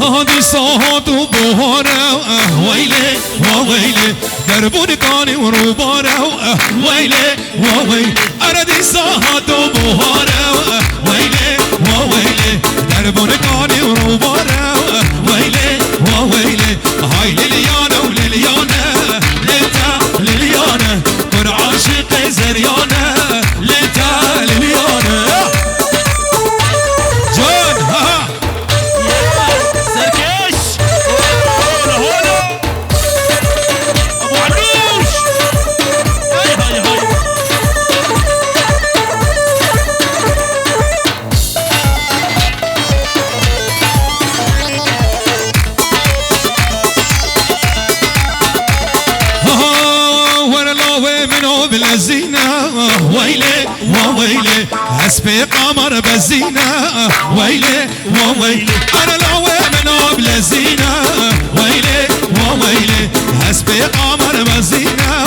هادي صاحت وبهاره ويلي وويلي دربون كاني وروباره ويلي وويلي أردي صاحت وبهاره ويلي وويلي دربون كاني وروباره ويلي وويلي هاي لليانا ولليانا لتا لليانا كن عاشق زريانا لتا لليانا جون ها سركش هولا ابو علوش هاي هاي هاي بالزينة ويلي وويلي حسبي قمر بالزينة ويلي وويلي أنا العوي منو بالزينة ويلي وويلي حسبي قمر بالزينة